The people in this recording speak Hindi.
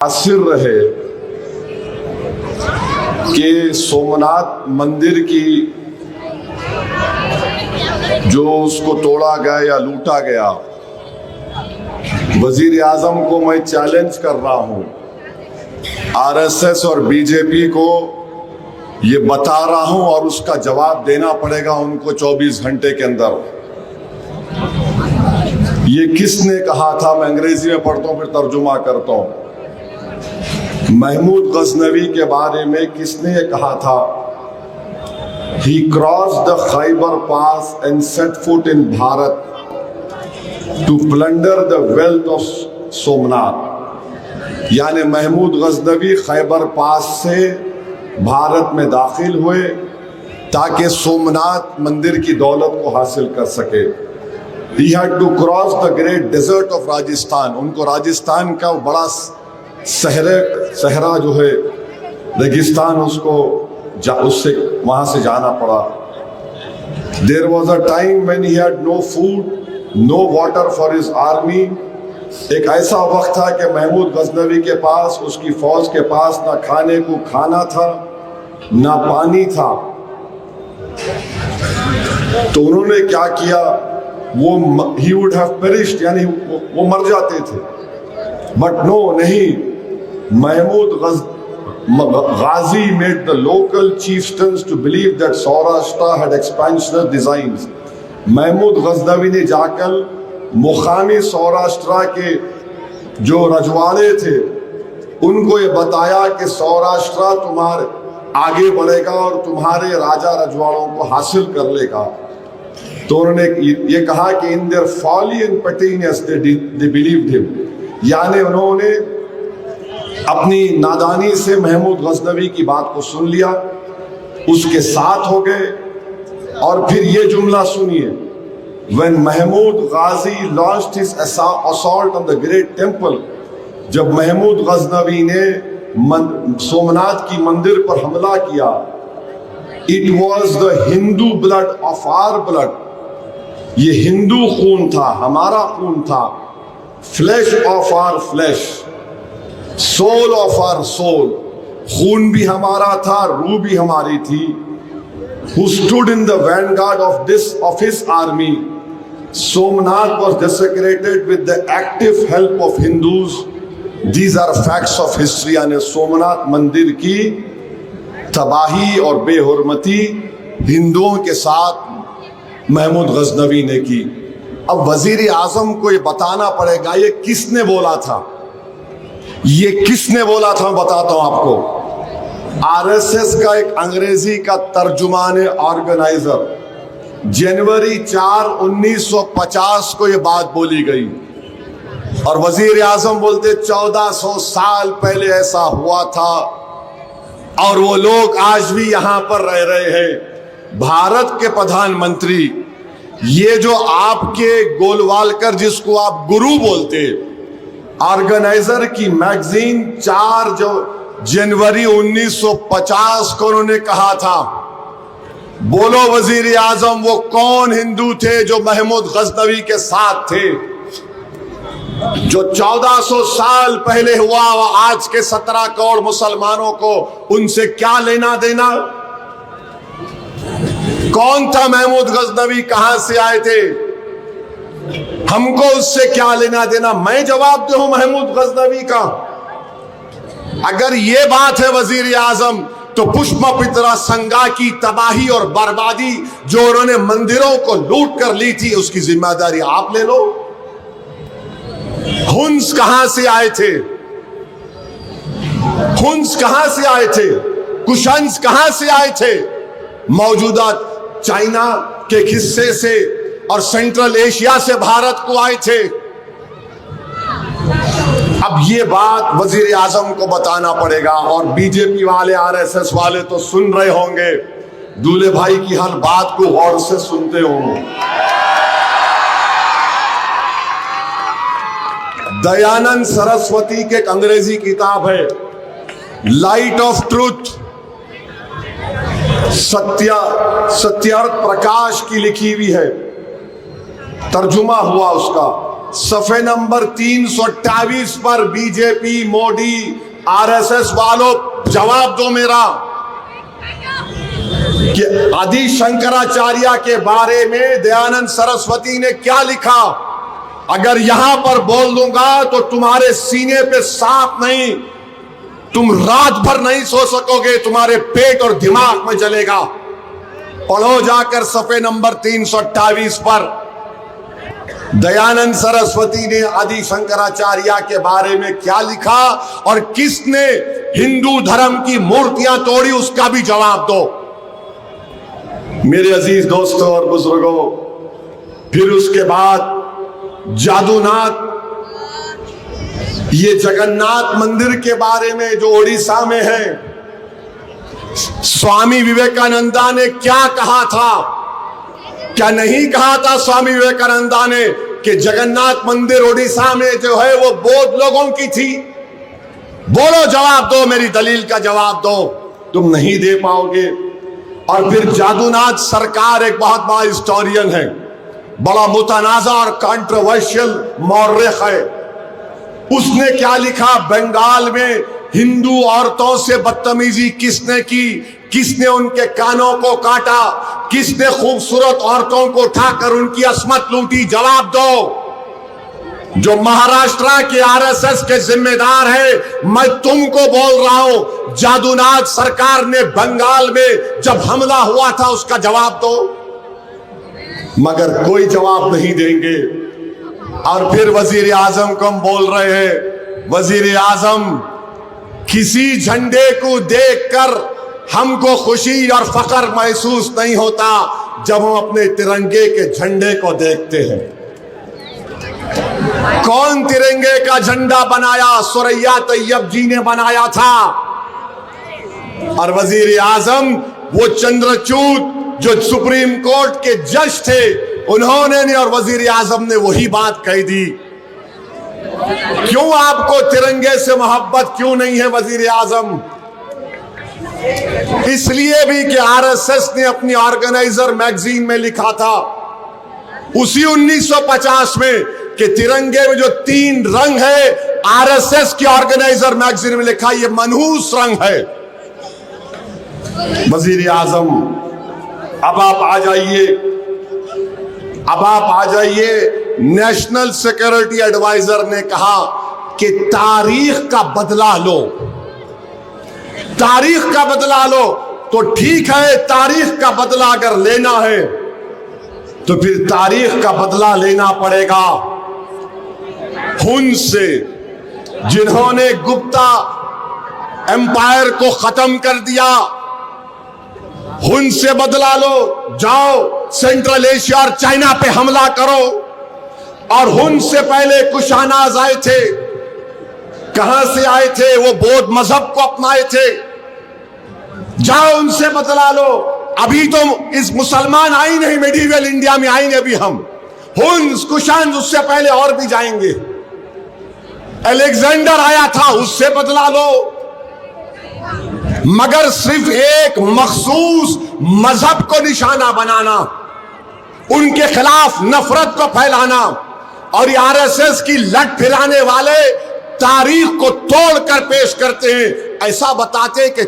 आसिर रहे कि सोमनाथ मंदिर की जो उसको तोड़ा गया या लूटा गया, वजीर आजम को मैं चैलेंज कर रहा हूं, आरएसएस और बीजेपी को ये बता रहा हूं और उसका जवाब देना पड़ेगा उनको 24 घंटे के अंदर। ये किसने कहा था? मैं अंग्रेजी में पढ़ता हूं फिर तर्जुमा करता हूं। महमूद गजनवी के बारे में किसने ये कहा था? He crossed the Khyber Pass and set foot in Bharat to plunder the wealth of Somnath. यानी महमूद गजनवी खैबर पास से भारत में दाखिल हुए ताकि सोमनाथ मंदिर की दौलत को हासिल कर सके। He had to cross the great desert of Rajasthan. उनको राजस्थान का बड़ा सहरा जो है रेगिस्तान, उससे वहां से जाना पड़ा। There was a time when he had no food, no water for his army। एक ऐसा वक्त था कि महमूद गजनवी के पास, उसकी फौज के पास ना खाने को खाना था ना पानी था। तो उन्होंने क्या किया? he would have perished, यानी वो मर जाते थे। बट नो, नहीं, Mahmood Ghazi made the local chieftains to believe that Saurashtra had expansionist designs। Mahmood Ghaznavi ने जाकर मुकामी सौराष्ट्र के जो रजवाड़े थे उनको ये बताया कि सौराष्ट्र तुम्हारे आगे बढ़ेगा और तुम्हारे राजा रजवाड़ों को हासिल कर लेगा। तो उन्होंने ये कहा कि in their folly and pettiness they believed him, यानी उन्होंने अपनी नादानी से महमूद गजनवी की बात को सुन लिया, उसके साथ हो गए। और फिर ये जुमला सुनिए, When Mahmud Ghazi launched his assault on the great temple, जब महमूद गजनवी ने सोमनाथ की मंदिर पर हमला किया, it was the Hindu blood of our blood। ये हिंदू खून था, हमारा खून था। Flesh of our flesh, soul of our soul। खून भी हमारा था, रूह भी हमारी थी। Who stood in the vanguard of his army। Somnath was desecrated with the active help of Hindus। These are facts of history। यानी सोमनाथ मंदिर की तबाही और बेहुरमती हिंदुओं के साथ महमूद गजनवी ने की। अब वजीर आजम को ये बताना पड़ेगा ये किसने बोला था, ये किसने बोला था। मैं बताता हूं आपको। आरएसएस का एक अंग्रेजी का तर्जुमान ऑर्गेनाइजर, जनवरी 4, 1950 को ये बात बोली गई और वजीर आजम बोलते 1400 साल पहले ऐसा हुआ था और वो लोग आज भी यहां पर रह रहे हैं। भारत के प्रधानमंत्री, ये जो आपके गोलवालकर जिसको आप गुरु बोलते, ऑर्गेनाइजर की मैगजीन 4 जनवरी 1950 को उन्होंने कहा था, बोलो वजीर आजम वो कौन हिंदू थे जो महमूद गजनवी के साथ थे? जो 1400 साल पहले हुआ वो आज के 17 करोड़ मुसलमानों को उनसे क्या लेना देना? कौन था महमूद गजनवी? कहां से आए थे? हमको उससे क्या लेना देना? मैं जवाब दूं महमूद गजनवी का? अगर ये बात है वजीर आजम, तो पुष्पमित्रा संगा की तबाही और बर्बादी जो उन्होंने मंदिरों को लूट कर ली थी, उसकी जिम्मेदारी आप ले लो। हुन्स कहां से आए थे? हुन्स कहां से आए थे? कुशंस कहां से आए थे? मौजूदा चाइना के हिस्से से और सेंट्रल एशिया से भारत को आए थे। अब ये बात वजीर आजम को बताना पड़ेगा और बीजेपी वाले, आरएसएस वाले तो सुन रहे होंगे, दूल्हे भाई की हर बात को गौर से सुनते होंगे। दयानंद सरस्वती की एक अंग्रेजी किताब है, light of truth, Satyarth Prakash की लिखी हुई है, तर्जुमा हुआ उसका। सफे नंबर 328 पर बीजेपी, मोदी, आरएसएस वालों जवाब दो मेरा कि आदि शंकराचार्य के बारे में दयानंद सरस्वती ने क्या लिखा। अगर यहां पर बोल दूंगा तो तुम्हारे सीने पे सांप नहीं, तुम रात भर नहीं सो सकोगे, तुम्हारे पेट और दिमाग में जलेगा। पढ़ो जाकर सफे नंबर 328 पर दयानंद सरस्वती ने आदि शंकराचार्य के बारे में क्या लिखा और किसने हिंदू धर्म की मूर्तियां तोड़ी, उसका भी जवाब दो मेरे अजीज दोस्तों और बुजुर्गों। फिर उसके बाद जादूनाथ, ये जगन्नाथ मंदिर के बारे में जो ओडिशा में है, स्वामी विवेकानंदा ने क्या कहा था, क्या नहीं कहा था स्वामी विवेकानंदा ने कि जगन्नाथ मंदिर ओडिशा में जो है वो बौद्ध लोगों की थी? बोलो, जवाब दो, मेरी दलील का जवाब दो। तुम नहीं दे पाओगे। और फिर जादूनाथ सरकार एक बहुत बड़ा हिस्टोरियन है, बड़ा मुतनाज़ा और कंट्रोवर्शियल मौर्रिख है। उसने क्या लिखा, बंगाल में हिंदू औरतों से बदतमीजी किसने की, किसने उनके कानों को काटा, किसने खूबसूरत औरतों को उठाकर उनकी अस्मत लूटी? जवाब दो। जो महाराष्ट्र के आरएसएस के जिम्मेदार है, मैं तुमको बोल रहा हूं, जादूनाथ सरकार ने बंगाल में जब हमला हुआ था उसका जवाब दो। मगर कोई जवाब नहीं देंगे। और फिर वजीर आजम को हम बोल रहे हैं, वजीर आजम, किसी झंडे को देखकर हमको खुशी और फख्र महसूस नहीं होता जब हम अपने तिरंगे के झंडे को देखते हैं। कौन तिरंगे का झंडा बनाया? सुरैया तैयब जी ने बनाया था। और वजीर आजम वो चंद्रचूड जो सुप्रीम कोर्ट के जज थे, उन्होंने ने और वजीर आजम ने वही बात कह दी। क्यों आपको तिरंगे से मोहब्बत क्यों नहीं है वजीर आजम? इसलिए भी कि आरएसएस ने अपनी ऑर्गेनाइजर मैगजीन में लिखा था उसी 1950 में कि तिरंगे में जो 3 रंग है, आरएसएस की ऑर्गेनाइजर मैगजीन में लिखा ये मनहूस रंग है। वजीर आजम, अब आप आ जाइए। नेशनल सिक्योरिटी एडवाइजर ने कहा कि तारीख का बदला लो, तारीख का बदला लो। तो ठीक है, तारीख का बदला अगर लेना है तो फिर तारीख का बदला लेना पड़ेगा उनसे जिन्होंने गुप्ता एम्पायर को खत्म कर दिया। उनसे बदला लो, जाओ सेंट्रल एशिया और चाइना पे हमला करो। और उनसे पहले कुशानाज आए थे, कहां से आए थे? वो बौद्ध मजहब को अपनाए थे। जाओ उनसे बदला लो। अभी तो इस मुसलमान आई नहीं, मेडिवल इंडिया में आएंगे अभी हम। हुन्स, कुशान, उससे पहले और भी जाएंगे। अलेक्जेंडर आया था, उससे बदला लो। मगर सिर्फ एक मखसूस मजहब को निशाना बनाना, उनके खिलाफ नफरत को फैलाना और आरएसएस की लट फिराने वाले तारीख को तोड़कर पेश करते हैं, ऐसा बताते कि